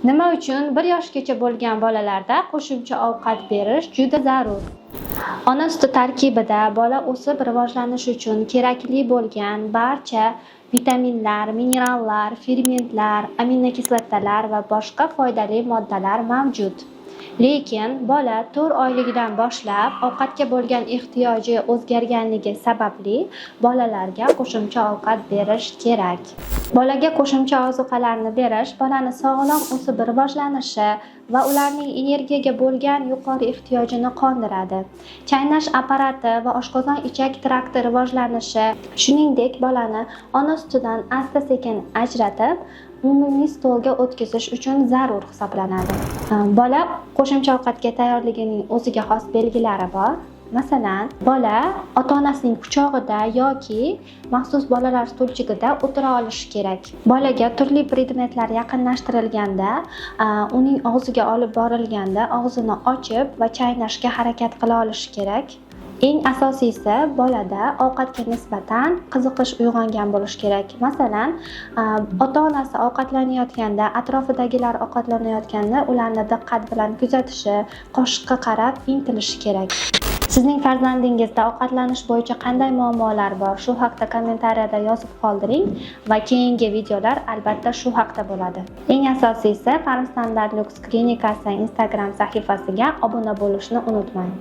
Nima uchun 1 yoshgacha bo'lgan bolalarda qo'shimcha ovqat berish juda zarur? Ona suti tarkibida bola o'sib rivojlanishi uchun kerakli bo'lgan barcha vitaminlar, minerallar, fermentlar, aminokislotalar va boshqa foydali moddalar mavjud. Lekin bola 4 oyligidan boshlab ovqatga bo'lgan ehtiyoji o'zgarganligi sababli bolalarga qo'shimcha ovqat berish kerak. Bolaga qo'shimcha ozuqalarni berish bolani sog'lom o'sib rivojlanishi va ularning energiyaga bo'lgan yuqori ehtiyojini qondiradi. Chaynash apparati va oshqozon ichak trakti rivojlanishi, shuningdek bolani ona sutidan asta-sekin ajratib, umumiy stolga o'tkazish uchun zarur hisoblanadi. Bola qo'shimcha ovqatga tayyorligining o'ziga xos belgilari bor. Masalan, bola ota-onasining quchog'ida yoki maxsus bolalar stulchigida o'tira olishi kerak. Bolaga turli predmetlar yaqinlashtirilganda, uning og'ziga olib borilganda og'zini ochib va chaynashga harakat qila olishi kerak. Eng asosiysi bolada ovqatga nisbatan qiziqish uyg'ongan bo'lishi kerak. Masalan, ota-onasi ovqatlanayotganda, atrofidagilar ovqatlanayotganda ularni diqqat bilan kuzatishi, qoshiqqa qarab intilishi kerak. Sizning farzandingizda ovqatlanish bo'yicha qanday muammolar bor? Shu haqda kommentariyada yozib qoldiring va keyingi videolar albatta shu haqda bo'ladi. Eng asosiysi, Farmstandard Lux klinikasi Instagram sahifasiga obuna bo'lishni unutmang.